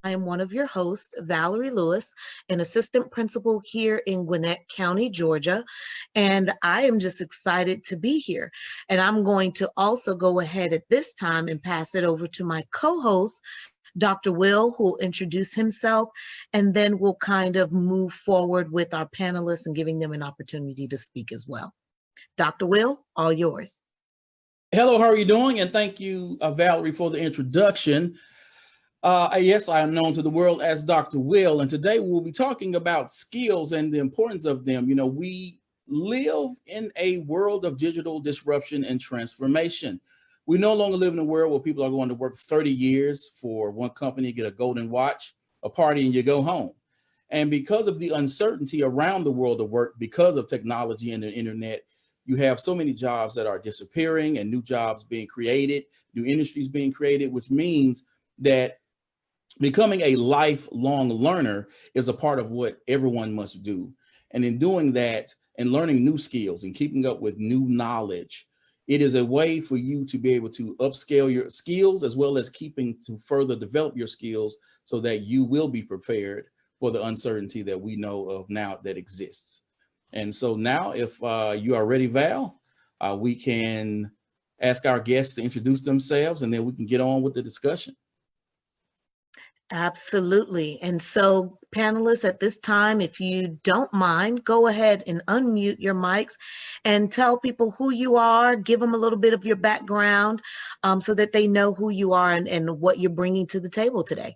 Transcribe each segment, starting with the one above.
am one of your hosts, Valerie Lewis, an assistant principal here in Gwinnett County, Georgia. And I am just excited to be here. And I'm going to also go ahead at this time and pass it over to my co-host, Dr. Will, who will introduce himself, and then we'll kind of move forward with our panelists and giving them an opportunity to speak as well. Dr. Will, all yours. Hello, how are you doing? And thank you, Valerie, for the introduction. Yes, I am known to the world as Dr. Will, and today we'll be talking about skills and the importance of them. You know, we live in a world of digital disruption and transformation. We no longer live in a world where people are going to work 30 years for one company, get a golden watch, a party, and you go home. And because of the uncertainty around the world of work, because of technology and the internet, you have so many jobs that are disappearing and new jobs being created, new industries being created, which means that becoming a lifelong learner is a part of what everyone must do. And in doing that and learning new skills and keeping up with new knowledge, it is a way for you to be able to upscale your skills as well as keeping to further develop your skills so that you will be prepared for the uncertainty that we know of now that exists. And so now if you are ready, Val, we can ask our guests to introduce themselves and then we can get on with the discussion. Absolutely. And so panelists, at this time, if you don't mind, go ahead and unmute your mics and tell people who you are, give them a little bit of your background so that they know who you are and what you're bringing to the table today.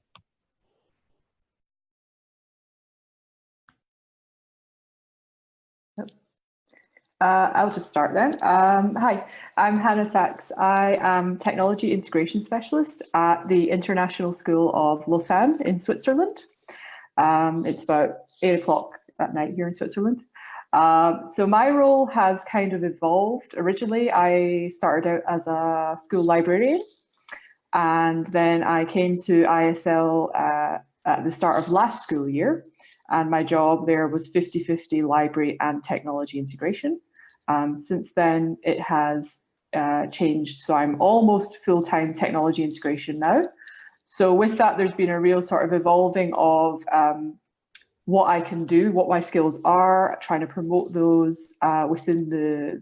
I'll just start then. Hi, I'm Hannah Sachs. I am Technology Integration Specialist at the International School of Lausanne in Switzerland. It's about 8 o'clock at night here in Switzerland. So my role has kind of evolved. Originally, I started out as a school librarian, and then I came to ISL at the start of last school year. And my job there was 50-50 library and technology integration. Since then, it has changed. So I'm almost full-time technology integration now. So with that, there's been a real sort of evolving of what I can do, what my skills are, trying to promote those within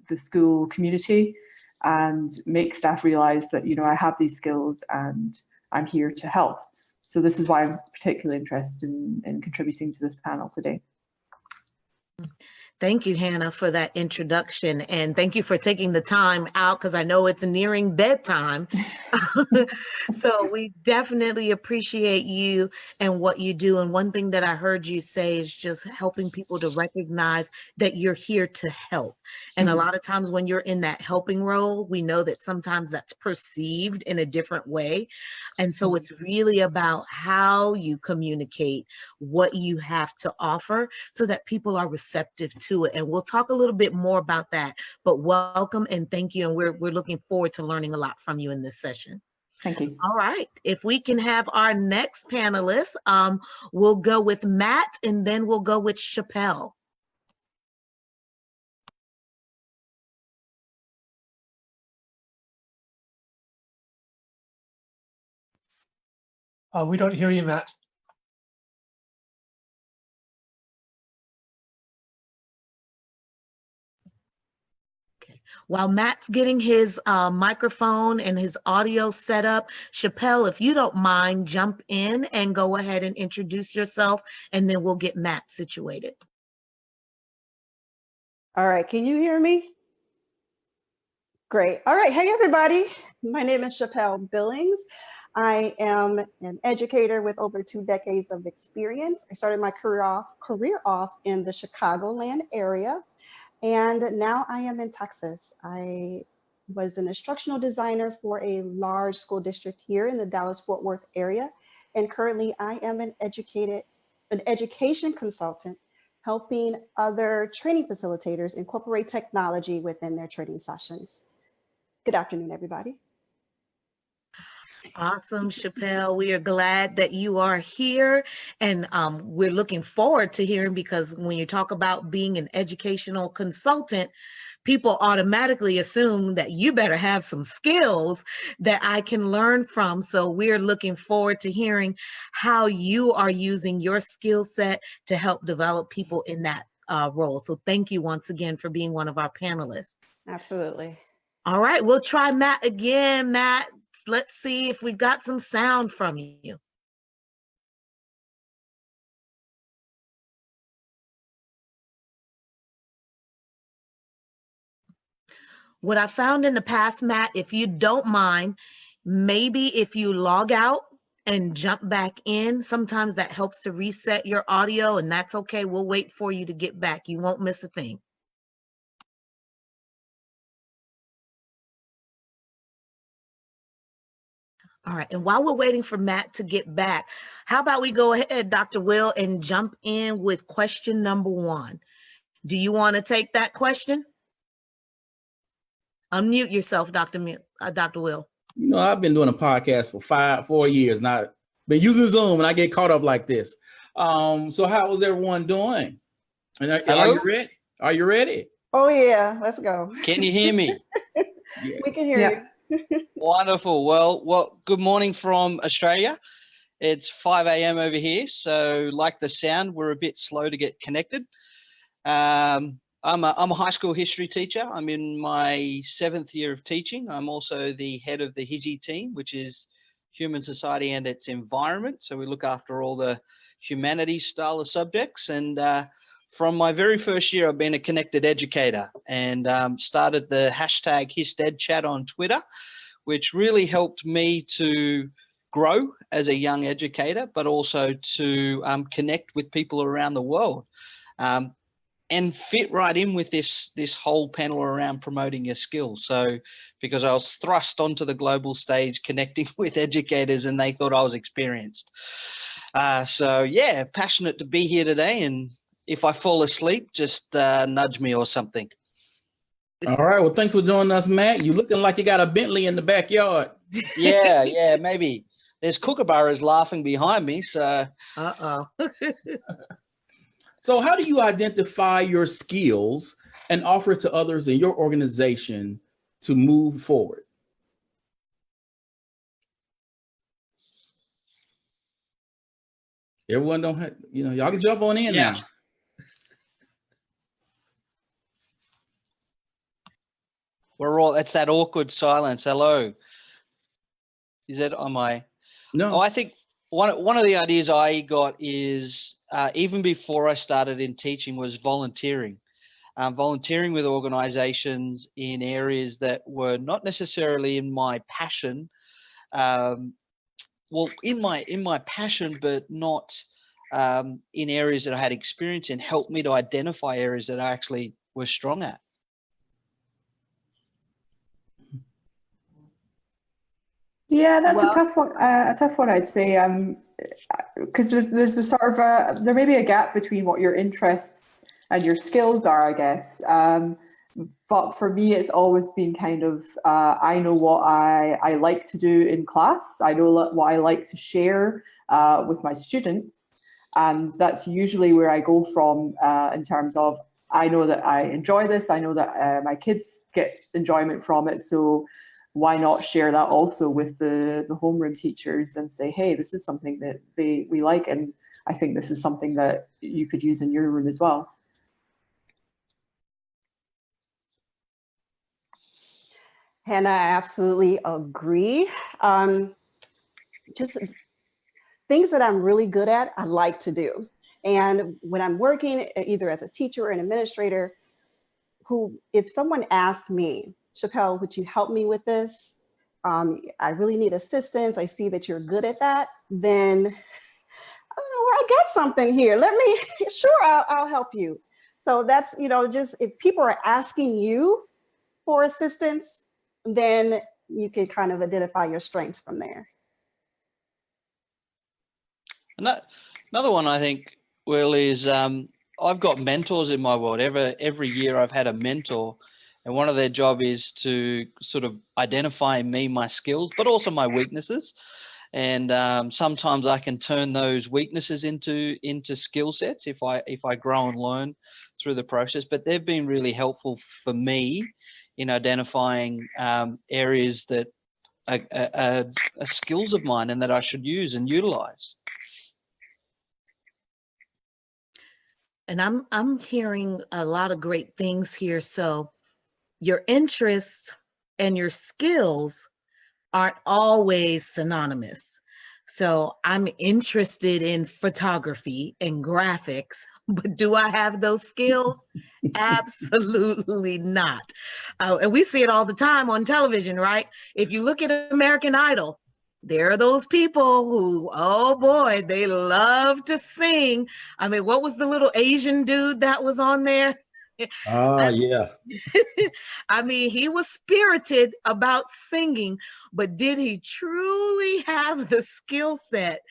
the school community and make staff realize that, you know, I have these skills and I'm here to help. So this is why I'm particularly interested in contributing to this panel today. Thank you, Hannah, for that introduction. And thank you for taking the time out because I know it's nearing bedtime. So we definitely appreciate you and what you do. And one thing that I heard you say is just helping people to recognize that you're here to help. And a lot of times when you're in that helping role, we know that sometimes that's perceived in a different way. And so it's really about how you communicate what you have to offer so that people are receptive to it. And we'll talk a little bit more about that, but welcome and thank you. And we're looking forward to learning a lot from you in this session. Thank you. All right, if we can have our next panelist, we'll go with Matt and then we'll go with Chappelle. We don't hear you, Matt. While Matt's getting his microphone and his audio set up, Chappelle, if you don't mind, jump in and go ahead and introduce yourself, and then we'll get Matt situated. All right, can you hear me? Great. All right, hey everybody. My name is Chappelle Billings. I am an educator with over 2 decades of experience. I started my career off in the Chicagoland area. And now I am in Texas. I was an instructional designer for a large school district here in the Dallas-Fort Worth area. And currently I am an education consultant helping other training facilitators incorporate technology within their training sessions. Good afternoon, everybody. Awesome, Chappelle. We are glad that you are here, and we're looking forward to hearing, because when you talk about being an educational consultant, people automatically assume that you better have some skills that I can learn from. So we're looking forward to hearing how you are using your skill set to help develop people in that role. So thank you once again for being one of our panelists. Absolutely. All right, we'll try Matt again. Matt, let's see if we've got some sound from you. What I found in the past, Matt, if you don't mind, maybe if you log out and jump back in, sometimes that helps to reset your audio, and that's okay. We'll wait for you to get back. You won't miss a thing. All right, and while we're waiting for Matt to get back, how about we go ahead, Dr. Will, and jump in with question number 1. Do you want to take that question? Unmute yourself, Dr. Will. You know, I've been doing a podcast for 4 years now. Been using Zoom, and I get caught up like this. So how is everyone doing? And are you ready? Are you ready? Oh yeah, let's go. Can you hear me? Yes. We can hear you. Wonderful. Well, good morning from Australia. It's 5 a.m. over here, so like the sound, we're a bit slow to get connected. I'm a high school history teacher. I'm in my 7th year of teaching. I'm also the head of the HISI team, which is Human Society and its Environment. So we look after all the humanities style of subjects. And from my very first year, I've been a connected educator and started the hashtag HistEdChat on Twitter, which really helped me to grow as a young educator, but also to connect with people around the world. And fit right in with this whole panel around promoting your skills. So because I was thrust onto the global stage connecting with educators and they thought I was experienced. So yeah, passionate to be here today. And if I fall asleep, just nudge me or something. All right. Well, thanks for joining us, Matt. You looking like you got a Bentley in the backyard. Yeah, maybe. There's kookaburras laughing behind me, so. Uh-oh. So how do you identify your skills and offer it to others in your organization to move forward? Everyone don't have, y'all can jump on in now. It's that awkward silence. Hello. Is that on my? No. Oh, I think one of the ideas I got is even before I started in teaching was volunteering. Volunteering with organizations in areas that were not necessarily in my passion. Well, in my passion, but not in areas that I had experience in, helped me to identify areas that I actually was strong at. Yeah, that's a tough one. A tough one, I'd say, because there's the sort of there may be a gap between what your interests and your skills are, I guess. But for me, it's always been kind of I know what I like to do in class. I know what I like to share with my students, and that's usually where I go from in terms of I know that I enjoy this. I know that my kids get enjoyment from it. So why not share that also with the homeroom teachers and say, hey, this is something that we like, and I think this is something that you could use in your room as well. Hannah, I absolutely agree. Just things that I'm really good at, I like to do. And when I'm working either as a teacher or an administrator, if someone asked me, Chappelle, would you help me with this? I really need assistance. I see that you're good at that. Then I don't know where I got something here. Sure, I'll help you. So that's, just if people are asking you for assistance, then you can kind of identify your strengths from there. Another one I think, Will, is I've got mentors in my world. Every year I've had a mentor, and one of their job is to sort of identify in me my skills, but also my weaknesses. And sometimes I can turn those weaknesses into skill sets if I grow and learn through the process. But they've been really helpful for me in identifying areas that are skills of mine and that I should use and utilize. And I'm hearing a lot of great things here. So your interests and your skills aren't always synonymous. So I'm interested in photography and graphics, but do I have those skills? Absolutely not. And we see it all the time on television, right? If you look at American Idol, there are those people who, oh boy, they love to sing. I mean, what was the little Asian dude that was on there? Yeah. I mean, he was spirited about singing, but did he truly have the skill set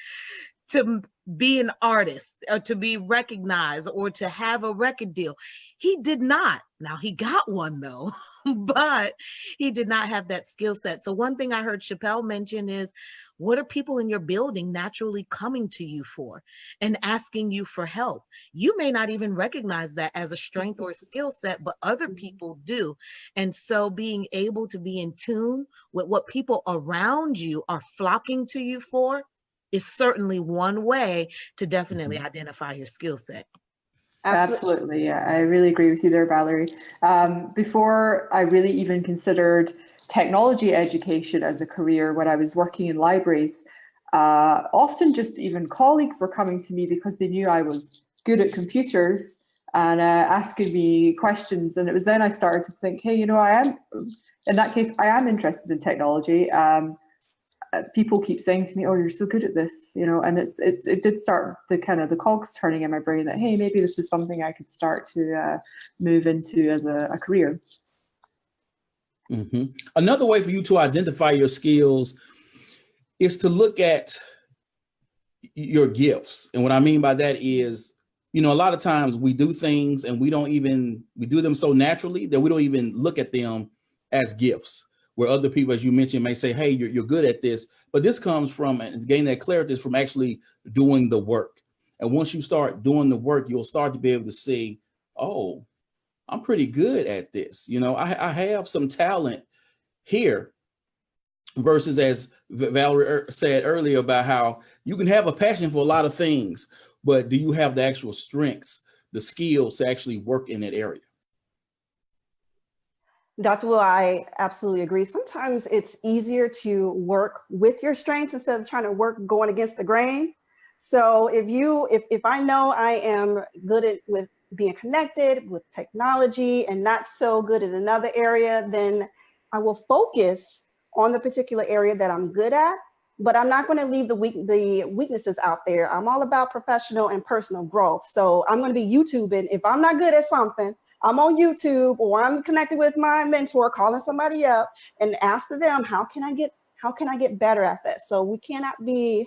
to be an artist or to be recognized or to have a record deal? He did not. Now he got one though, but he did not have that skill set. So one thing I heard Chappelle mention is, what are people in your building naturally coming to you for and asking you for help? You may not even recognize that as a strength or a skill set, but other people do. And so being able to be in tune with what people around you are flocking to you for is certainly one way to definitely identify your skill set. Absolutely, yeah, I really agree with you there, Valerie. Before I really even considered technology education as a career, when I was working in libraries, often just even colleagues were coming to me because they knew I was good at computers and asking me questions. And it was then I started to think, hey, you know, in that case, I am interested in technology. People keep saying to me, oh, you're so good at this, you know, and it did start the kind of the cogs turning in my brain that, hey, maybe this is something I could start to move into as a career. Another way for you to identify your skills is to look at your gifts. And what I mean by that is, you know, a lot of times we do things and we do them so naturally that we don't even look at them as gifts. Where other people, as you mentioned, may say, hey, you're good at this. But this comes from, and gaining that clarity is from actually doing the work. And once you start doing the work, you'll start to be able to see, oh, I'm pretty good at this. You know, I have some talent here. Versus, as Valerie said earlier, about how you can have a passion for a lot of things, but do you have the actual strengths, the skills to actually work in that area? Dr. Will, I absolutely agree. Sometimes it's easier to work with your strengths instead of trying to work going against the grain. So if I know I am good with being connected with technology and not so good at another area, then I will focus on the particular area that I'm good at, but I'm not going to leave the weaknesses out there. I'm all about professional and personal growth. So I'm going to be YouTubing. If I'm not good at something, I'm on YouTube or I'm connected with my mentor, calling somebody up and asking them, how can I get better at this? So we cannot be,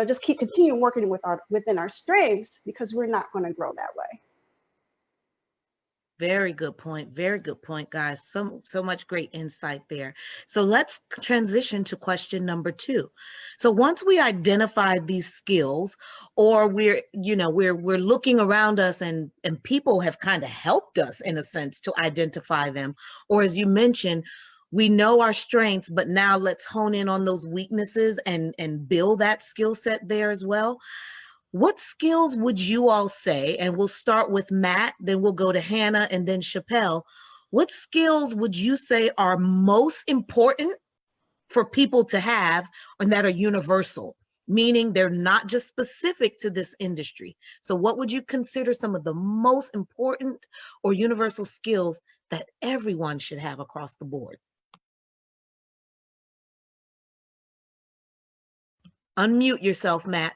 just continue working within our strengths, because we're not going to grow that way. Very good point. Very good point, guys. So much great insight there. So let's transition to question number 2. So once we identify these skills, or we're looking around us and people have kind of helped us in a sense to identify them, or as you mentioned, we know our strengths, but now let's hone in on those weaknesses and build that skill set there as well. What skills would you all say, and we'll start with Matt, then we'll go to Hannah and then Chappelle. What skills would you say are most important for people to have and that are universal, meaning they're not just specific to this industry? So what would you consider some of the most important or universal skills that everyone should have across the board? Unmute yourself, Matt.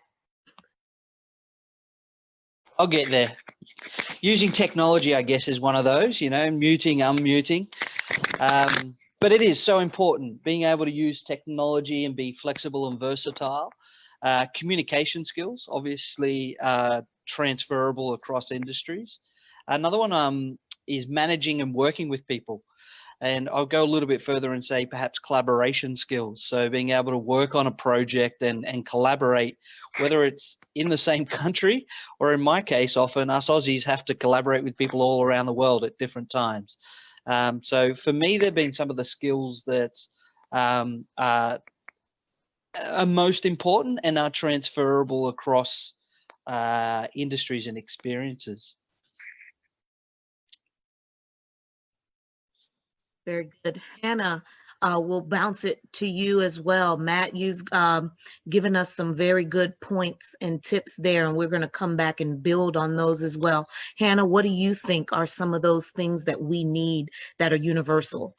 I'll get there. Using technology, I guess, is one of those, muting, unmuting. But it is so important, being able to use technology and be flexible and versatile. Communication skills, obviously, transferable across industries. Another one is managing and working with people. And I'll go a little bit further and say perhaps collaboration skills. So being able to work on a project and collaborate, whether it's in the same country or in my case, often us Aussies have to collaborate with people all around the world at different times. So for me, there have been some of the skills that are most important and are transferable across industries and experiences. Very good. Hannah, we'll bounce it to you as well. Matt, you've given us some very good points and tips there, and we're going to come back and build on those as well. Hannah, what do you think are some of those things that we need that are universal?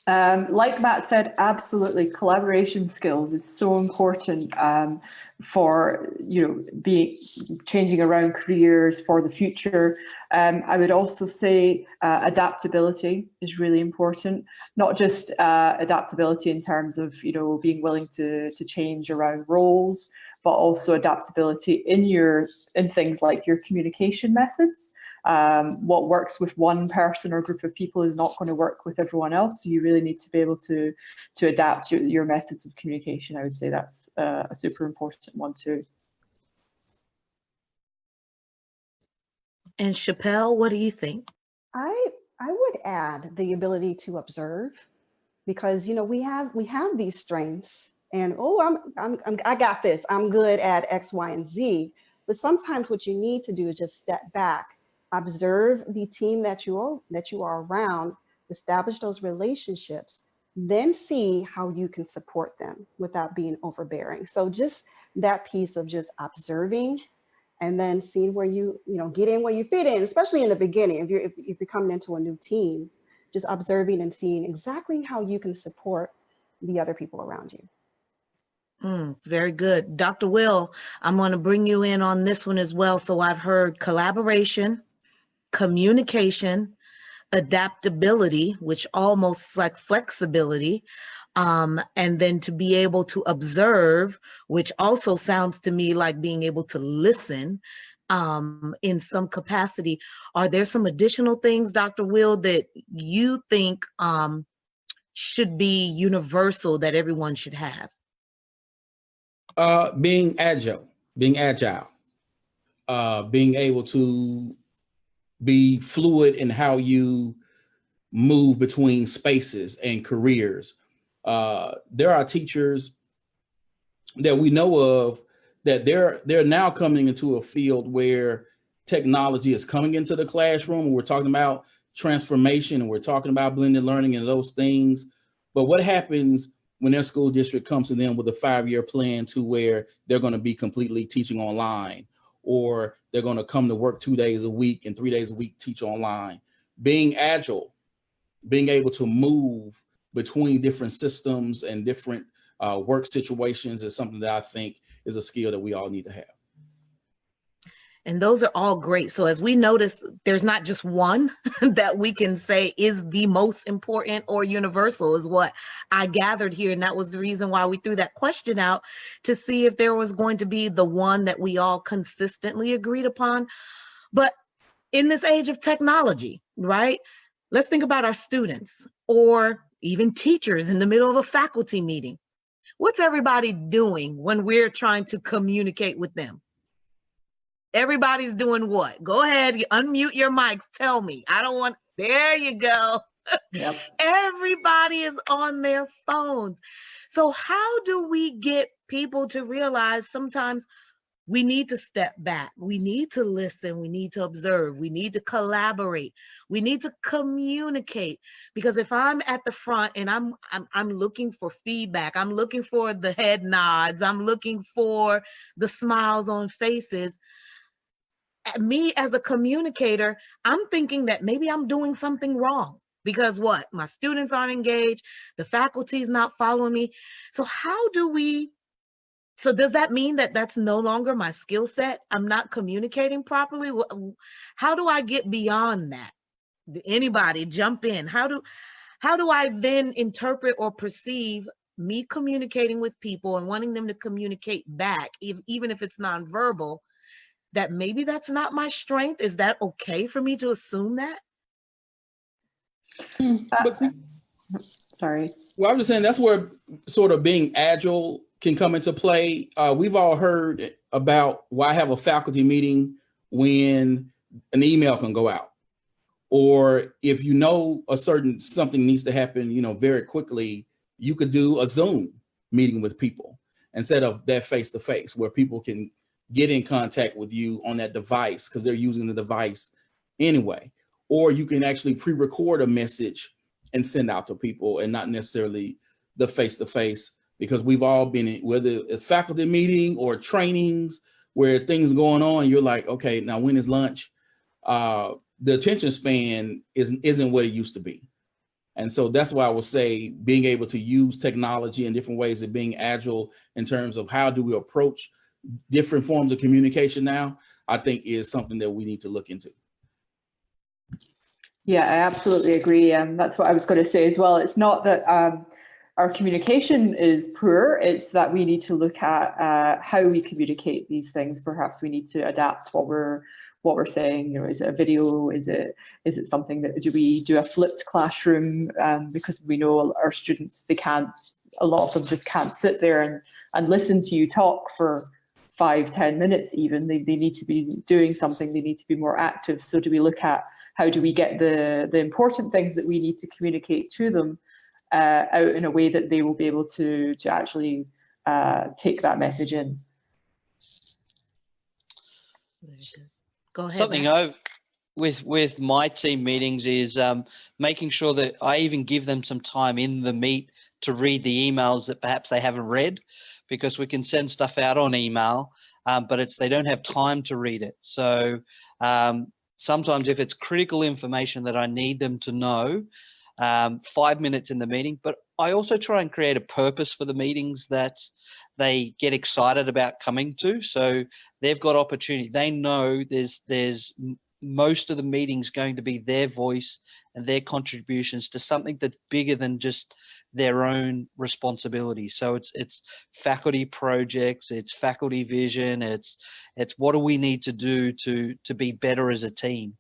Like Matt said, absolutely, collaboration skills is so important for changing around careers for the future. I would also say adaptability is really important. Not just adaptability in terms of being willing to change around roles, but also adaptability in things like your communication methods. What works with one person or group of people is not going to work with everyone else. So you really need to be able to adapt your methods of communication. I would say that's a super important one too. And Chappelle, what do you think? I would add the ability to observe, because we have these strengths, and I got this. I'm good at X, Y, and Z. But sometimes what you need to do is just step back, observe the team that you are around, establish those relationships, then see how you can support them without being overbearing. So just that piece of just observing, and then seeing where you get in, where you fit in, especially in the beginning. If you're coming into a new team, just observing and seeing exactly how you can support the other people around you. Very good. Dr. Will, I'm going to bring you in on this one as well. So I've heard collaboration, communication, adaptability, which almost like flexibility, and then to be able to observe, which also sounds to me like being able to listen in some capacity. Are there some additional things, Dr. Will, that you think should be universal that everyone should have? Being agile, being able to be fluid in how you move between spaces and careers. There are teachers that we know of that they're now coming into a field where technology is coming into the classroom, and we're talking about transformation, and we're talking about blended learning and those things. But what happens when their school district comes to them with a 5-year plan to where they're going to be completely teaching online, or they're going to come to work 2 days a week and 3 days a week teach online? Being agile, being able to move between different systems and different work situations is something that I think is a skill that we all need to have. And those are all great. So as we notice, there's not just one that we can say is the most important or universal, is what I gathered here. And that was the reason why we threw that question out, to see if there was going to be the one that we all consistently agreed upon. But in this age of technology, right? Let's think about our students or even teachers in the middle of a faculty meeting. What's everybody doing when we're trying to communicate with them? Everybody's doing what? Go ahead, you unmute your mics. Tell me. There you go. Yep. Everybody is on their phones. So how do we get people to realize sometimes we need to step back, we need to listen, we need to observe, we need to collaborate, we need to communicate? Because if I'm at the front and I'm looking for feedback, I'm looking for the head nods, I'm looking for the smiles on faces, me as a communicator, I'm thinking that maybe I'm doing something wrong, because what? My students aren't engaged, the faculty's not following me. So does that mean that that's no longer my skill set? I'm not communicating properly? How do I get beyond that? Anybody jump in. How do I then interpret or perceive me communicating with people and wanting them to communicate back, even if it's nonverbal, that maybe that's not my strength? Is that okay for me to assume that? But see, Sorry. well, I'm just saying that's where sort of being agile can come into play. We've all heard about why have a faculty meeting when an email can go out, or if you know a certain something needs to happen, very quickly, you could do a Zoom meeting with people instead of that face-to-face where people can get in contact with you on that device because they're using the device anyway. Or you can actually pre-record a message and send out to people and not necessarily the face-to-face, because we've all been in, whether it's faculty meeting or trainings where things going on, you're like, okay, now when is lunch? The attention span isn't what it used to be. And so that's why I would say being able to use technology in different ways and being agile in terms of how do we approach different forms of communication now, I think is something that we need to look into. Yeah, I absolutely agree. That's what I was going to say as well. It's not that our communication is poor, it's that we need to look at how we communicate these things. Perhaps we need to adapt what we're saying. Is it a video? Is it something that do we do a flipped classroom? Because we know our students, a lot of them just can't sit there and listen to you talk for 5-10 minutes even. They need to be doing something, they need to be more active. So do we look at how do we get the important things that we need to communicate to them out in a way that they will be able to actually take that message in? Go ahead. Something with my team meetings is making sure that I even give them some time in the meet to read the emails that perhaps they haven't read, because we can send stuff out on email, but they don't have time to read it. So sometimes if it's critical information that I need them to know, 5 minutes in the meeting, but I also try and create a purpose for the meetings that they get excited about coming to. So they've got opportunity. They know there's most of the meetings going to be their voice and their contributions to something that's bigger than just their own responsibility. So it's faculty projects, it's faculty vision, it's what do we need to do to be better as a team,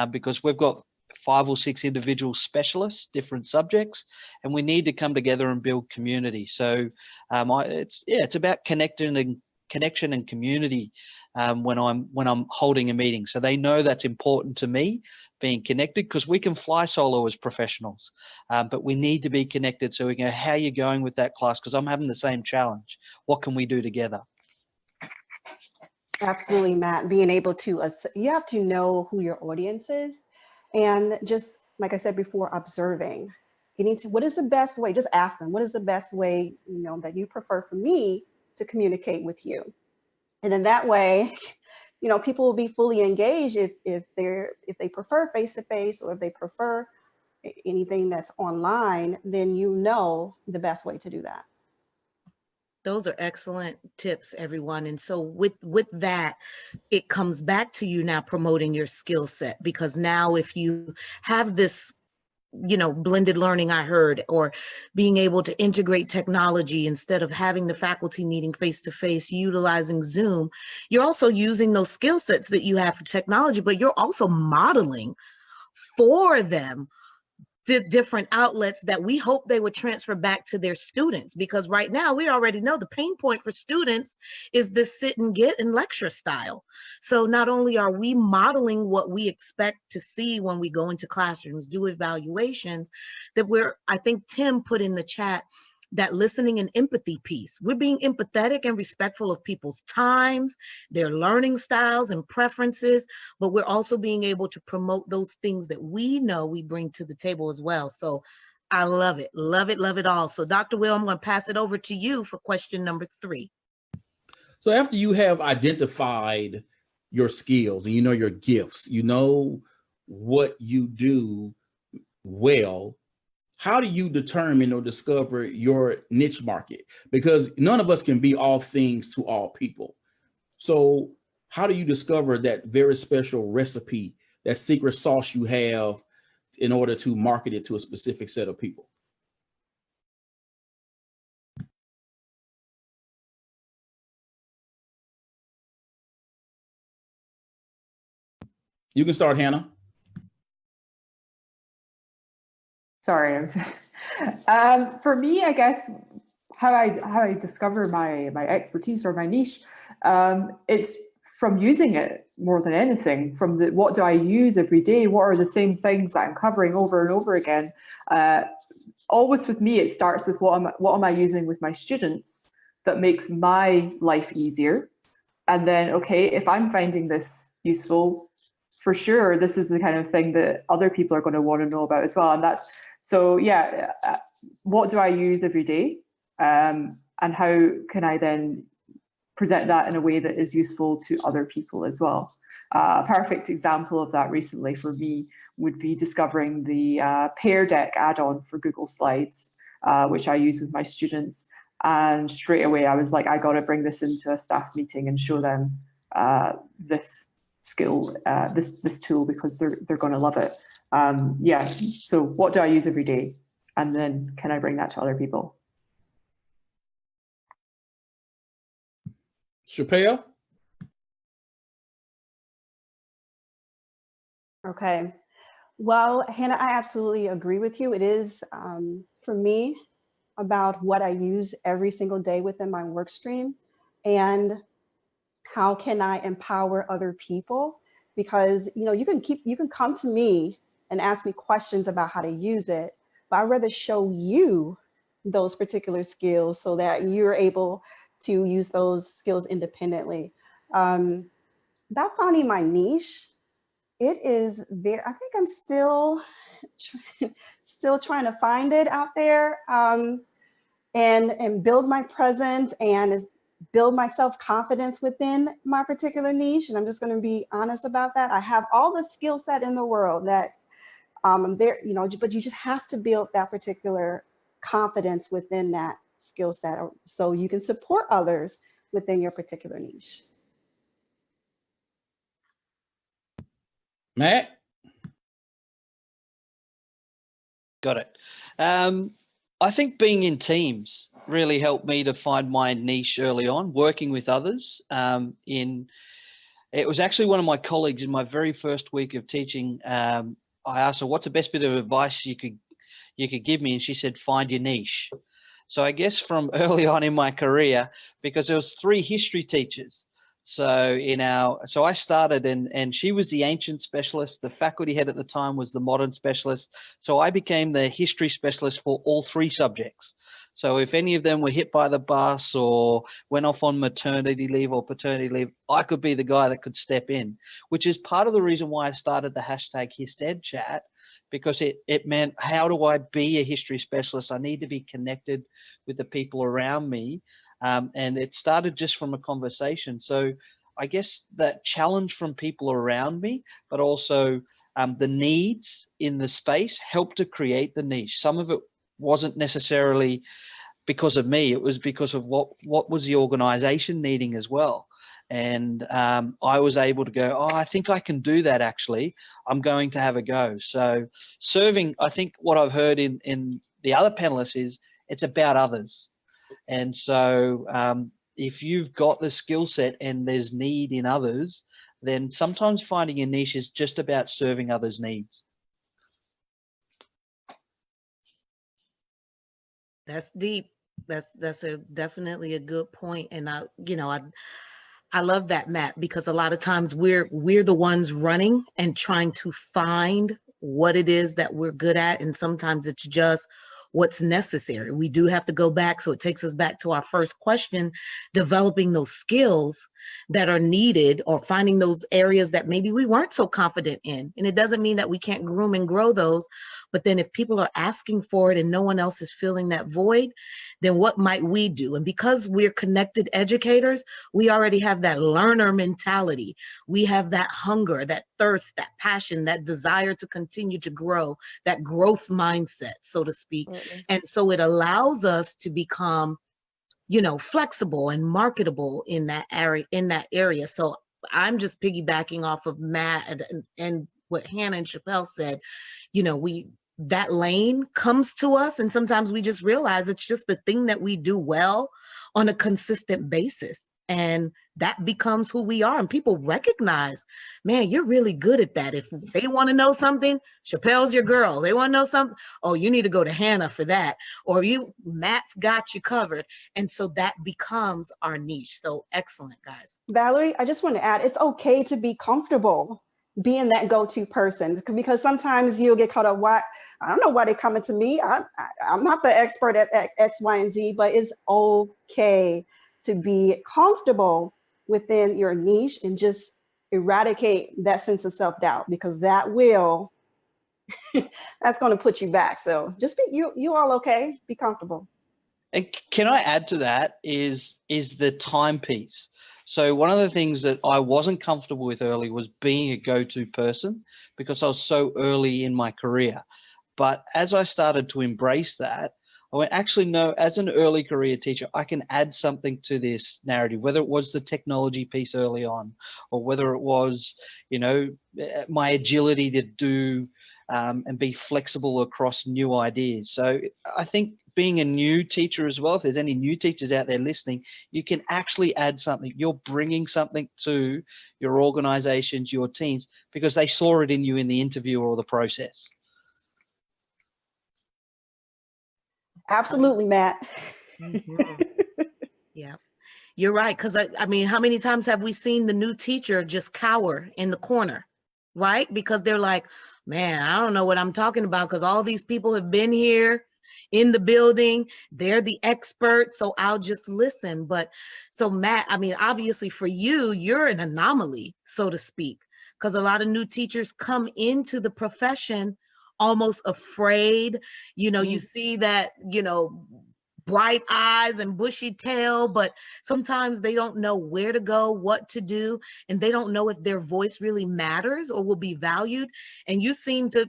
because we've got 5 or 6 individual specialists, different subjects, and we need to come together and build community. So it's about connection and community when I'm holding a meeting. So they know that's important to me, being connected, because we can fly solo as professionals, but we need to be connected so we can go, how are you going with that class? Because I'm having the same challenge. What can we do together? Absolutely, Matt. Being able to, you have to know who your audience is. And just like I said before, observing, getting to what is the best way, just ask them, what is the best way, that you prefer for me to communicate with you? And then that way, people will be fully engaged if they prefer face-to-face, or if they prefer anything that's online, then the best way to do that. Those are excellent tips, everyone. And so with that, it comes back to you now promoting your skill set, because now if you have this, blended learning, I heard, or being able to integrate technology instead of having the faculty meeting face-to-face, utilizing Zoom, you're also using those skill sets that you have for technology, but you're also modeling for them the different outlets that we hope they would transfer back to their students. Because right now we already know the pain point for students is this sit and get and lecture style. So not only are we modeling what we expect to see when we go into classrooms, do evaluations, that I think Tim put in the chat, that listening and empathy piece. We're being empathetic and respectful of people's times, their learning styles and preferences, but we're also being able to promote those things that we know we bring to the table as well. So I love it, love it, love it all. So Dr. Will, I'm going to pass it over to you for question number 3. So after you have identified your skills and your gifts, what you do well, how do you determine or discover your niche market? Because none of us can be all things to all people. So how do you discover that very special recipe, that secret sauce you have in order to market it to a specific set of people? You can start, Hannah. Sorry. For me, I guess how I discover my expertise or my niche, it's from using it more than anything. From the what do I use every day? What are the same things that I'm covering over and over again? Always with me, it starts with what am I using with my students that makes my life easier, and then okay, if I'm finding this useful, for sure, this is the kind of thing that other people are going to want to know about as well. And that's so yeah. What do I use every day, and how can I then present that in a way that is useful to other people as well? A perfect example of that recently for me would be discovering the Pear Deck add-on for Google Slides, which I use with my students. And straight away, I was like, I got to bring this into a staff meeting and show them this skill, this tool, because they're going to love it. Yeah. So, what do I use every day, and then can I bring that to other people? Chappelle? Okay. Well, Hannah, I absolutely agree with you. It is, for me, about what I use every single day within my work stream, and how can I empower other people? Because you can come to me and ask me questions about how to use it, but I'd rather show you those particular skills so that you're able to use those skills independently. About finding my niche, it is very, I think I'm still trying to find it out there, and build my presence and build my self-confidence within my particular niche. And I'm just going to be honest about that. I have all the skill set in the world that I'm there, but you just have to build that particular confidence within that skill set so you can support others within your particular niche. Matt? Got it. I think being in teams really helped me to find my niche early on, working with others. It was actually one of my colleagues in my very first week of teaching. I asked her, what's the best bit of advice you could give me? And she said, find your niche. So I guess from early on in my career, because there was 3 history teachers. So I started and she was the ancient specialist. The faculty head at the time was the modern specialist. So I became the history specialist for all 3 subjects. So if any of them were hit by the bus or went off on maternity leave or paternity leave, I could be the guy that could step in, which is part of the reason why I started the hashtag HistEdChat, because it meant, how do I be a history specialist? I need to be connected with the people around me. And it started just from a conversation. So I guess that challenge from people around me, but also the needs in the space helped to create the niche. Some of it wasn't necessarily because of me. It was because of what was the organization needing as well. And I was able to go, oh, I think I can do that actually. I'm going to have a go. So serving, I think what I've heard in the other panelists is it's about others. And so if you've got the skill set and there's need in others, then sometimes finding a niche is just about serving others' needs. That's deep. That's definitely a good point. And I love that, Matt, because a lot of times we're the ones running and trying to find what it is that we're good at. And sometimes it's just what's necessary. We do have to go back. So it takes us back to our first question, developing those skills that are needed, or finding those areas that maybe we weren't so confident in. And it doesn't mean that we can't groom and grow those, but then if people are asking for it and no one else is filling that void, then what might we do? And because we're connected educators, we already have that learner mentality. We have that hunger, that thirst, that passion, that desire to continue to grow, that growth mindset, so to speak. And so it allows us to become, flexible and marketable in that area. So I'm just piggybacking off of Matt and what Hannah and Chappelle said. That lane comes to us, and sometimes we just realize it's just the thing that we do well on a consistent basis. And that becomes who we are. And people recognize, man, you're really good at that. If they want to know something, Chappelle's your girl. They want to know something, oh, you need to go to Hannah for that. Or Matt's got you covered. And so that becomes our niche. So excellent, guys. Valerie, I just want to add, it's okay to be comfortable being that go-to person, because sometimes you'll get caught up, why, I don't know why they're coming to me. I'm not the expert at X, Y, and Z, but it's okay to be comfortable within your niche and just eradicate that sense of self-doubt, because that will, that's going to put you back. So just be, you all okay, be comfortable. And can I add to that is the time piece. So one of the things that I wasn't comfortable with early was being a go-to person, because I was so early in my career. But as I started to embrace that, I went, actually, no, as an early career teacher, I can add something to this narrative, whether it was the technology piece early on, or whether it was, you know, my agility to do and be flexible across new ideas. So I think being a new teacher as well, if there's any new teachers out there listening, you can actually add something. You're bringing something to your organizations, your teams, because they saw it in you in the interview or the process. Absolutely, Matt. Mm-hmm. Yeah, you're right. Because I mean, how many times have we seen the new teacher just cower in the corner, right? Because they're like, man, I don't know what I'm talking about, because all these people have been here in the building. They're the experts, so I'll just listen. But so Matt, I mean, obviously for you, you're an anomaly, so to speak, because a lot of new teachers come into the profession almost afraid. You know, you see that, you know, bright eyes and bushy tail, but sometimes they don't know where to go, what to do, and they don't know if their voice really matters or will be valued. And you seem to,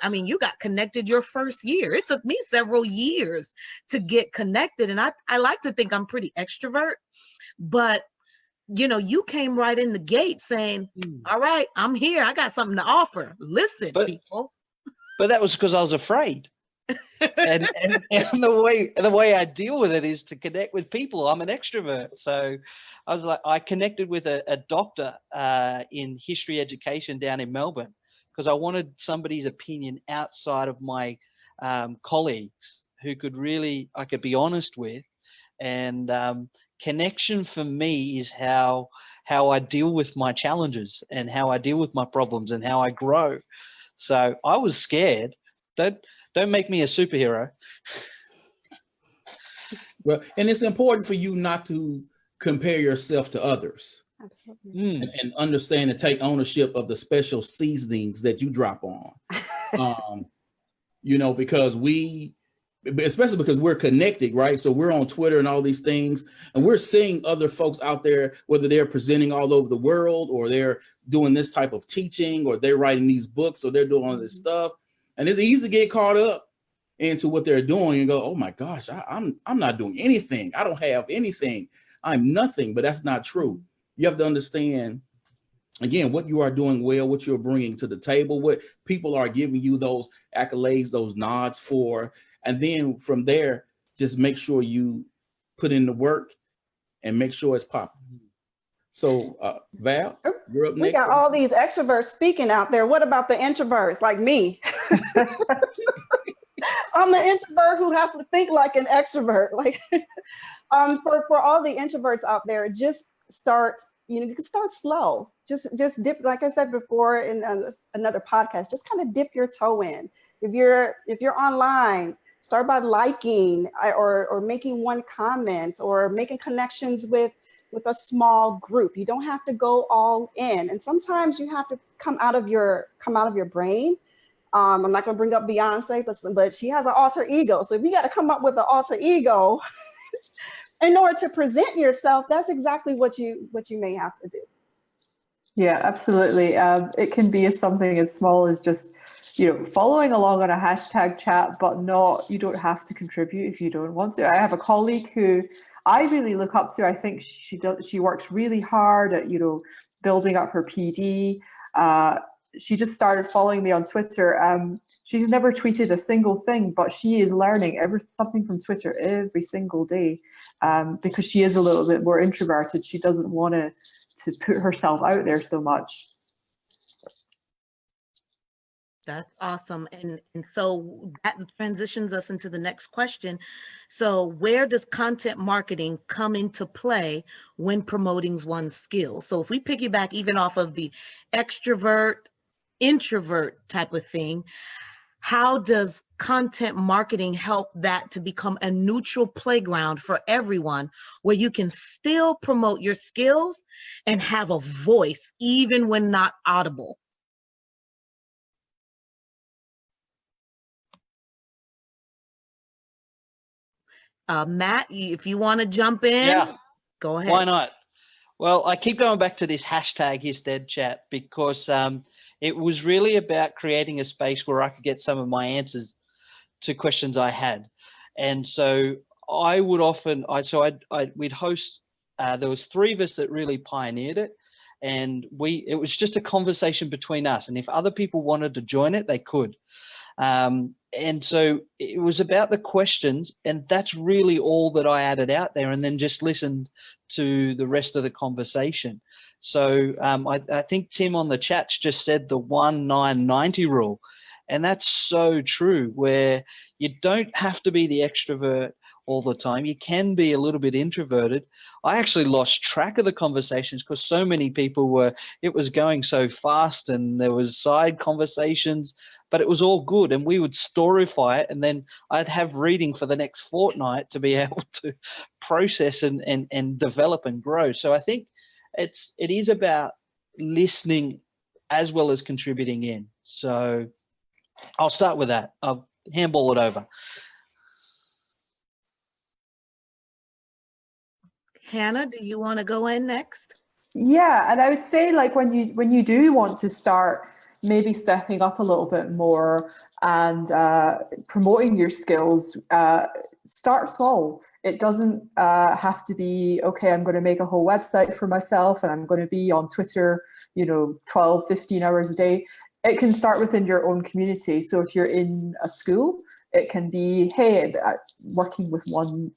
I mean, you got connected your first year. It took me several years to get connected. And I like to think I'm pretty extrovert, but you know, you came right in the gate saying, all right, I'm here. I got something to offer. Listen, people. But that was because I was afraid. and the way I deal with it is to connect with people. I'm an extrovert. So I was like, I connected with a doctor in history education down in Melbourne, because I wanted somebody's opinion outside of my colleagues who I could be honest with. And connection for me is how I deal with my challenges and how I deal with my problems and how I grow. So I was scared. Don't make me a superhero. Well, and it's important for you not to compare yourself to others. Absolutely. And understand and take ownership of the special seasonings that you drop on. You know, because especially because we're connected, right? So we're on Twitter and all these things, and we're seeing other folks out there, whether they're presenting all over the world, or they're doing this type of teaching, or they're writing these books, or they're doing all this stuff. And it's easy to get caught up into what they're doing and go, oh my gosh, I'm not doing anything. I don't have anything. I'm nothing. But that's not true. You have to understand, again, what you are doing well, what you're bringing to the table, what people are giving you those accolades, those nods for. And then from there, just make sure you put in the work and make sure it's popping. So Val, you're up next. We got all these extroverts speaking out there. What about the introverts like me? I'm an introvert who has to think like an extrovert. Like, for all the introverts out there, just start. You know, you can start slow. Just dip, like I said before in another podcast. Just kind of dip your toe in. If you're online, start by liking or making one comment or making connections with a small group. You don't have to go all in, and sometimes you have to come out of your brain. I'm not going to bring up Beyonce, but she has an alter ego. So if you got to come up with an alter ego in order to present yourself, that's exactly what you may have to do. Yeah, absolutely. It can be something as small as just, you know, following along on a hashtag chat, but you don't have to contribute if you don't want to. I have a colleague who I really look up to. I think she works really hard at, you know, building up her PD. she just started following me on Twitter. She's never tweeted a single thing, but she is learning something from Twitter every single day, because she is a little bit more introverted. She doesn't want to put herself out there so much. That's awesome. And so that transitions us into the next question. So where does content marketing come into play when promoting one's skills? So if we piggyback even off of the extrovert, introvert type of thing, how does content marketing help that to become a neutral playground for everyone where you can still promote your skills and have a voice even when not audible? Matt, if you want to jump in, Yeah, go ahead. why not? Well, I keep going back to this hashtag #HisDeadChat because it was really about creating a space where I could get some of my answers to questions I had. And so I would often, we'd host, there was 3 of us that really pioneered it. And it was just a conversation between us. And if other people wanted to join it, they could. And so it was about the questions, and that's really all that I added out there, and then just listened to the rest of the conversation. So I think Tim on the chat's just said the 1-9-90 rule, and that's so true, where you don't have to be the extrovert all the time. You can be a little bit introverted. I actually lost track of the conversations because so many people it was going so fast, and there was side conversations, but it was all good, and we would storyfy it, and then I'd have reading for the next fortnight to be able to process and develop and grow. So I think it is about listening as well as contributing in. So I'll start with that. I'll handball it over. Hannah, do you want to go in next? Yeah, and I would say, like, when you do want to start maybe stepping up a little bit more and promoting your skills, start small. It doesn't have to be, okay, I'm going to make a whole website for myself and I'm going to be on Twitter, 12, 15 hours a day. It can start within your own community. So if you're in a school, it can be, hey, working with one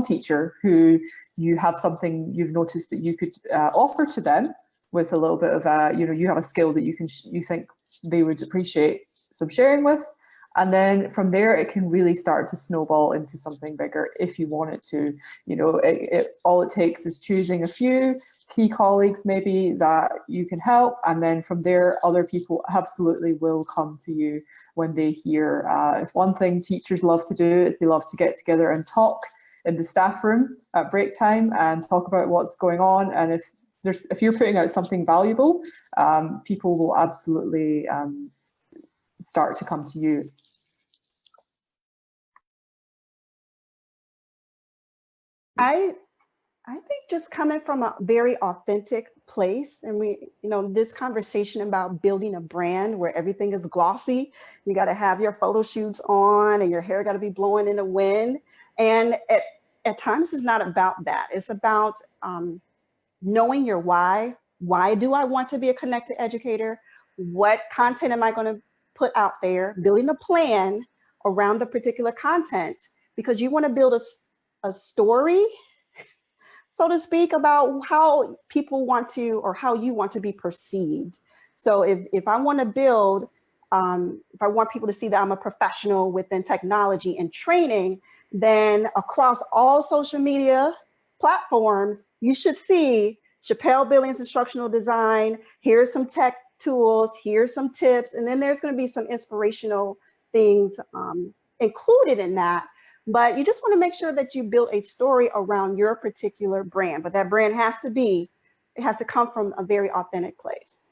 teacher who you have something you've noticed that you could offer to them with a little bit of, you have a skill that you think they would appreciate some sharing with. And then from there, it can really start to snowball into something bigger if you want it to. All it takes is choosing a few key colleagues maybe that you can help, and then from there other people absolutely will come to you when they hear. If one thing teachers love to do is they love to get together and talk in the staff room at break time and talk about what's going on, and if you're putting out something valuable, people will absolutely start to come to you. I think just coming from a very authentic place, and this conversation about building a brand where everything is glossy, you got to have your photo shoots on and your hair got to be blowing in the wind. And at times it's not about that. It's about knowing your why. Why do I want to be a connected educator? What content am I going to put out there? Building a plan around the particular content, because you want to build a story, so to speak, about how people want to, or how you want to be perceived. So if I want to build, if I want people to see that I'm a professional within technology and training, then across all social media platforms, you should see Chappelle Billings Instructional Design. Here's some tech tools, here's some tips, and then there's going to be some inspirational things included in that. But you just want to make sure that you build a story around your particular brand. But that brand has to come from a very authentic place.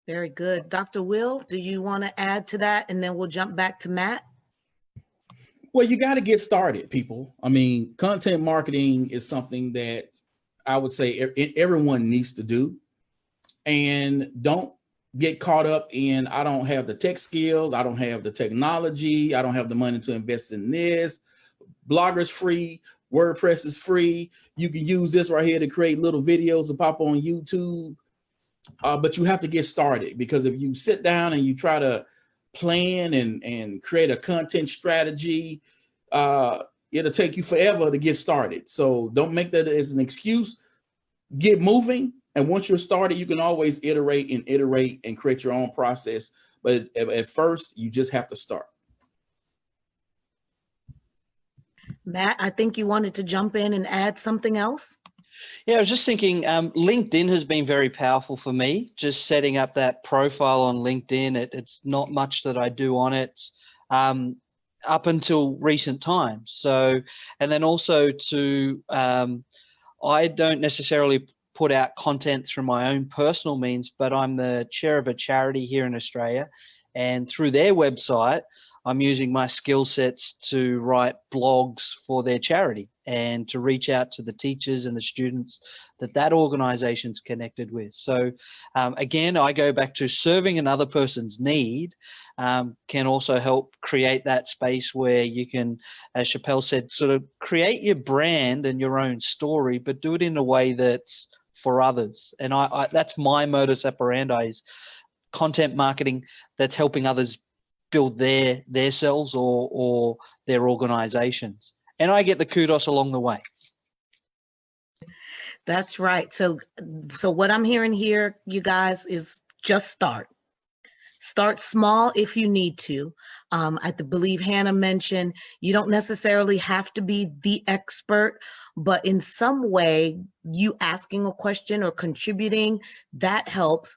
Very good. Dr. Will, do you want to add to that? And then we'll jump back to Matt. Well, you got to get started, people. I mean, content marketing is something that I would say everyone needs to do. And don't get caught up in, I don't have the tech skills, I don't have the technology, I don't have the money to invest in this. Blogger's free, WordPress is free. You can use this right here to create little videos to pop on YouTube. but you have to get started, because if you sit down and you try to plan and create a content strategy, it'll take you forever to get started. So don't make that as an excuse. Get moving. And once you're started, you can always iterate and create your own process. But at first, you just have to start. Matt, I think you wanted to jump in and add something else. Yeah, I was just thinking, LinkedIn has been very powerful for me, just setting up that profile on LinkedIn. It's not much that I do on it up until recent times. So, and then also I don't necessarily put out content through my own personal means, but I'm the chair of a charity here in Australia. And through their website, I'm using my skill sets to write blogs for their charity and to reach out to the teachers and the students that organization's connected with. So again, I go back to serving another person's need can also help create that space where you can, as Chappelle said, sort of create your brand and your own story, but do it in a way that's for others. And I that's my modus operandi, is content marketing that's helping others build their selves or their organizations. And I get the kudos along the way. That's right. So what I'm hearing here, you guys, is just start. Start small if you need to. I believe Hannah mentioned you don't necessarily have to be the expert, but in some way, you asking a question or contributing, that helps.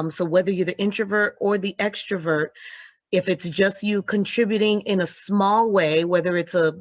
So whether you're the introvert or the extrovert, if it's just you contributing in a small way, whether it's a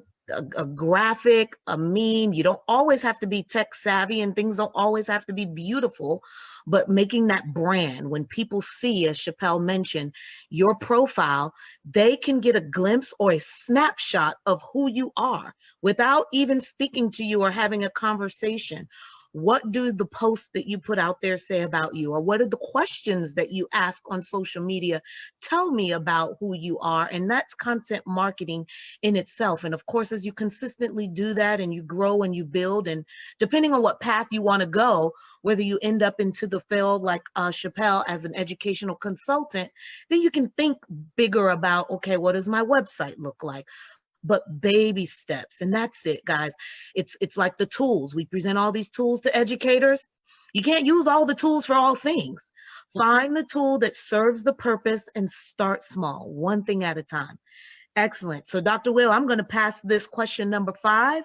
graphic, a meme, you don't always have to be tech savvy and things don't always have to be beautiful, but making that brand, when people see, as Chappelle mentioned, your profile, they can get a glimpse or a snapshot of who you are without even speaking to you or having a conversation. What do the posts that you put out there say about you? Or what are the questions that you ask on social media tell me about who you are? And that's content marketing in itself. And of course, as you consistently do that and you grow and you build, and depending on what path you want to go, whether you end up into the field like Chappelle as an educational consultant, then you can think bigger about, okay, what does my website look like? But baby steps, and that's it, guys. It's like the tools. We present all these tools to educators. You can't use all the tools for all things. Find the tool that serves the purpose and start small, one thing at a time. Excellent. So Dr. Will, I'm going to pass this question number 5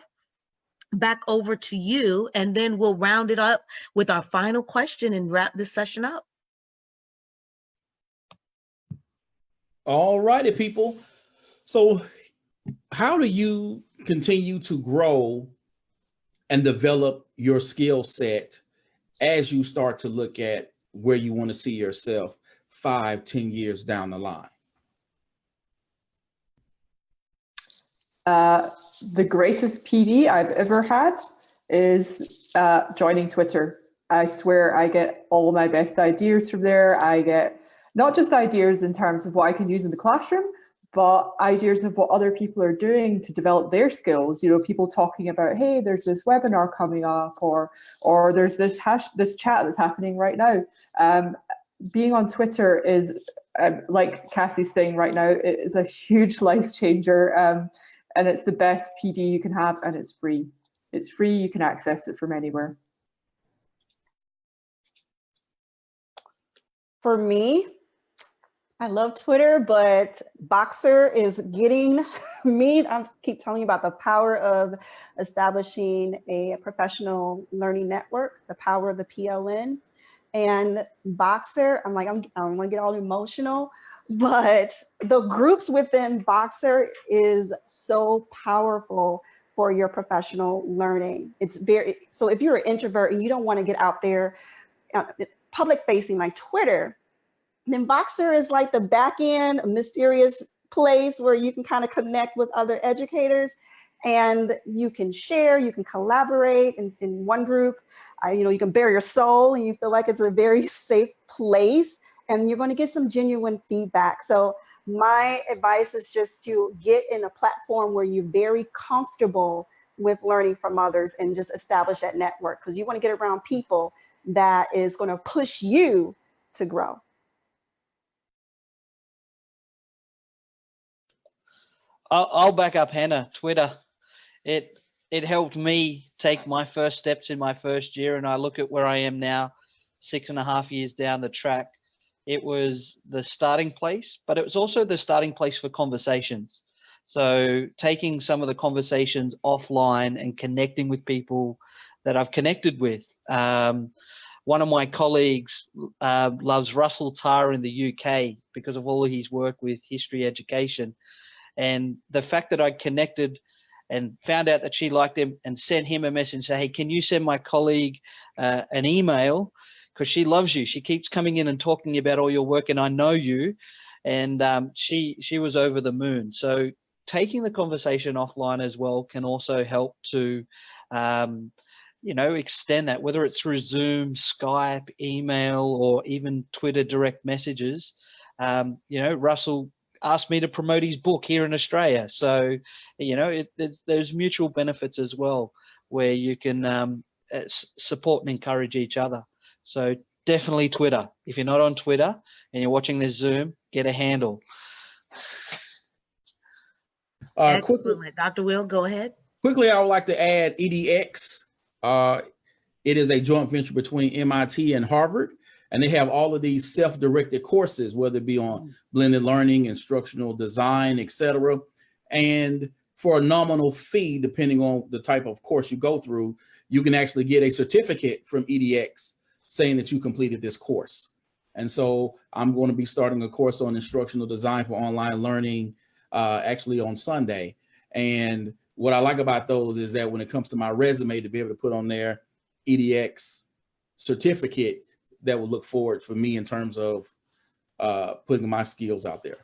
back over to you, and then we'll round it up with our final question and wrap this session up. All righty, people. So how do you continue to grow and develop your skill set as you start to look at where you want to see yourself 5-10 years down the line? The greatest PD I've ever had is joining Twitter. I swear I get all my best ideas from there. I get not just ideas in terms of what I can use in the classroom, but ideas of what other people are doing to develop their skills. You know, people talking about, hey, there's this webinar coming up, or there's this chat that's happening right now. Being on Twitter is, like Cassie's saying right now, it is a huge life changer, and it's the best PD you can have, and it's free. It's free. You can access it from anywhere. For me, I love Twitter, but Boxer is getting me. I keep telling you about the power of establishing a professional learning network, the power of the PLN. And Boxer, I'm like, I don't want to get all emotional, but the groups within Boxer is so powerful for your professional learning. It's so if you're an introvert and you don't want to get out there public facing like Twitter, then Boxer is like the back end, a mysterious place where you can kind of connect with other educators, and you can share, you can collaborate in one group. You can bare your soul and you feel like it's a very safe place, and you're going to get some genuine feedback. So my advice is just to get in a platform where you're very comfortable with learning from others and just establish that network, because you want to get around people that is going to push you to grow? I'll back up Hannah. Twitter, it helped me take my first steps in my first year, and I look at where I am now, 6.5 years down the track. It was the starting place, but it was also the starting place for conversations. So taking some of the conversations offline and connecting with people that I've connected with. One of my colleagues loves Russell Tarr in the UK because of all his work with history education. And the fact that I connected and found out that she liked him and sent him a message and say, hey, can you send my colleague an email? Because she loves you. She keeps coming in and talking about all your work, and I know you. And she was over the moon. So taking the conversation offline as well can also help to, extend that, whether it's through Zoom, Skype, email, or even Twitter direct messages. Russell asked me to promote his book here in Australia. So, there's mutual benefits as well, where you can support and encourage each other. So definitely Twitter. If you're not on Twitter and you're watching this Zoom, get a handle. Excellent. Dr. Will, go ahead. Quickly, I would like to add EDX. It is a joint venture between MIT and Harvard, and they have all of these self-directed courses, whether it be on blended learning, instructional design, etc. And for a nominal fee, depending on the type of course you go through, you can actually get a certificate from EDX saying that you completed this course. And so I'm going to be starting a course on instructional design for online learning actually on Sunday. And what I like about those is that when it comes to my resume, to be able to put on there EDX certificate, that will look forward for me in terms of putting my skills out there.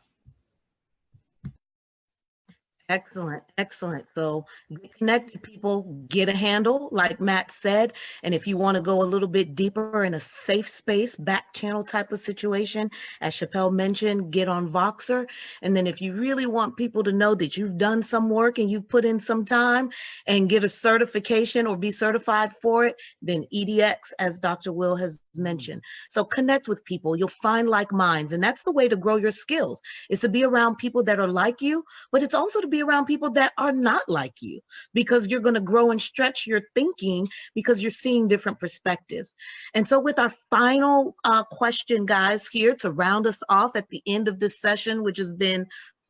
Excellent, excellent. So get connected, people, get a handle, like Matt said. And if you want to go a little bit deeper in a safe space, back channel type of situation, as Chappelle mentioned, get on Voxer. And then if you really want people to know that you've done some work and you've put in some time and get a certification or be certified for it, then EDX, as Dr. Will has mentioned. So connect with people, you'll find like minds. And that's the way to grow your skills, is to be around people that are like you, but it's also to be around people that are not like you, because you're going to grow and stretch your thinking because you're seeing different perspectives. And so with our final question, guys, here to round us off at the end of this session, which has been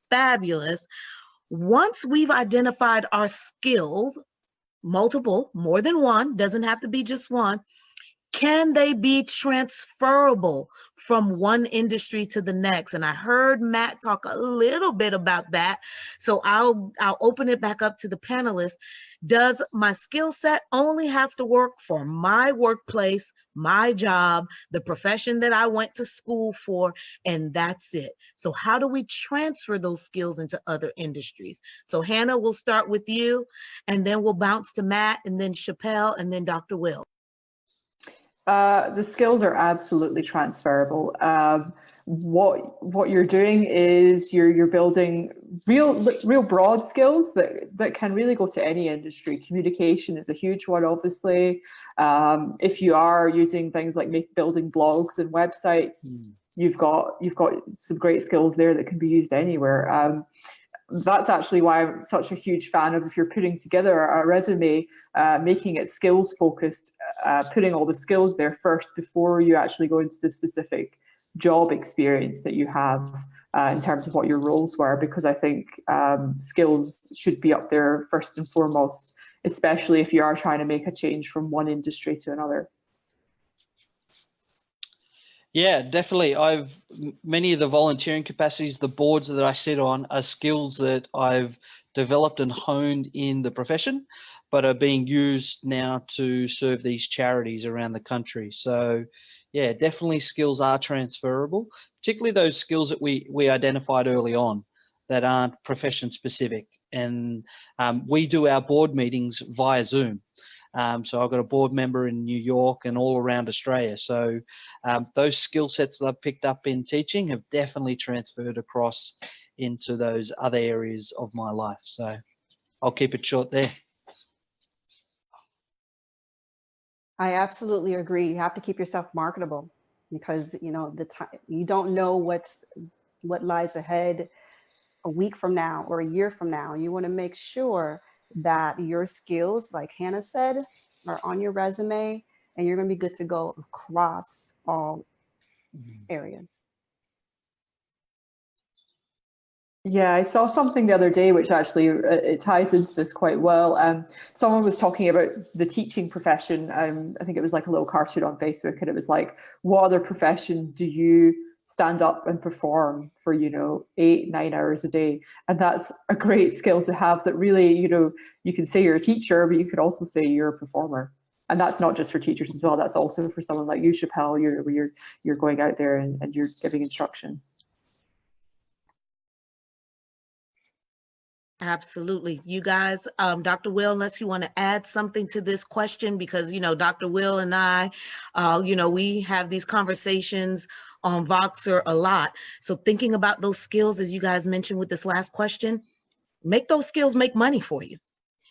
fabulous. Once we've identified our skills, multiple, more than one, doesn't have to be just one, can they be transferable from one industry to the next? And I heard Matt talk a little bit about that. So I'll open it back up to the panelists. Does my skill set only have to work for my workplace, my job, the profession that I went to school for, and that's it? So how do we transfer those skills into other industries? So Hannah, we'll start with you, and then we'll bounce to Matt, and then Chappelle, and then Dr. Will. The skills are absolutely transferable. What you're doing is you're building real broad skills that can really go to any industry. Communication is a huge one, obviously. If you are using things like building blogs and websites, you've got some great skills there that can be used anywhere. That's actually why I'm such a huge fan of, if you're putting together a resume, making it skills focused, putting all the skills there first before you actually go into the specific job experience that you have in terms of what your roles were, because I think skills should be up there first and foremost, especially if you are trying to make a change from one industry to another. Yeah, definitely. Many of the volunteering capacities, the boards that I sit on, are skills that I've developed and honed in the profession, but are being used now to serve these charities around the country. So yeah, definitely skills are transferable, particularly those skills that we identified early on that aren't profession specific. And we do our board meetings via Zoom. So I've got a board member in New York and all around Australia. So those skill sets that I've picked up in teaching have definitely transferred across into those other areas of my life. So I'll keep it short there. I absolutely agree. You have to keep yourself marketable because you know the time you don't know what lies ahead a week from now or a year from now. You want to make sure that your skills, like Hannah said, are on your resume and you're going to be good to go across all areas. Yeah, I saw something the other day which actually it ties into this quite well. Someone was talking about the teaching profession. I think it was like a little cartoon on Facebook, and it was like, what other profession do you stand up and perform for, 8, 9 hours a day? And that's a great skill to have. That really, you can say you're a teacher, but you could also say you're a performer. And that's not just for teachers as well. That's also for someone like you, Chappelle. You're going out there and you're giving instruction. Absolutely. You guys, Dr. Will, unless you want to add something to this question, because, Dr. Will and I, we have these conversations on Voxer a lot. So thinking about those skills, as you guys mentioned with this last question, make those skills make money for you.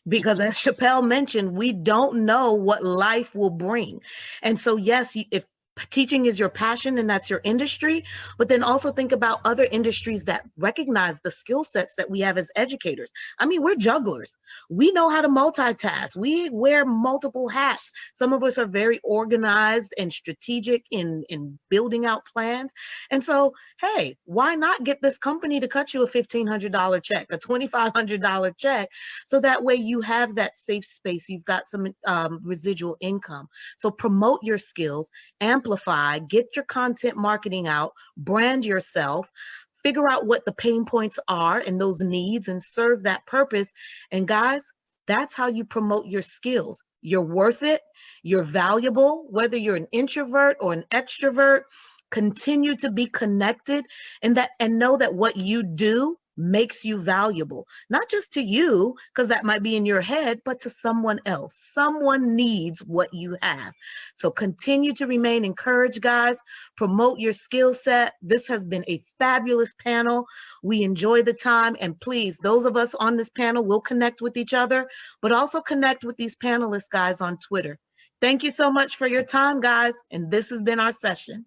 Because as Chappelle mentioned, we don't know what life will bring. And so, yes, if teaching is your passion and that's your industry, but then also think about other industries that recognize the skill sets that we have as educators. I mean, we're jugglers. We know how to multitask. We wear multiple hats. Some of us are very organized and strategic in building out plans. And so, hey, why not get this company to cut you a $1,500 check, a $2,500 check, so that way you have that safe space. You've got some residual income. So promote your skills, amplify, get your content marketing out, brand yourself, figure out what the pain points are and those needs and serve that purpose. And guys, that's how you promote your skills. You're worth it. You're valuable, whether you're an introvert or an extrovert. Continue to be connected and know that what you do makes you valuable, not just to you, because that might be in your head, but to someone else. Someone needs what you have. So continue to remain encouraged, guys. Promote your skill set. This has been a fabulous panel. We enjoy the time. And please, those of us on this panel will connect with each other, but also connect with these panelists, guys, on Twitter. Thank you so much for your time, guys. And this has been our session.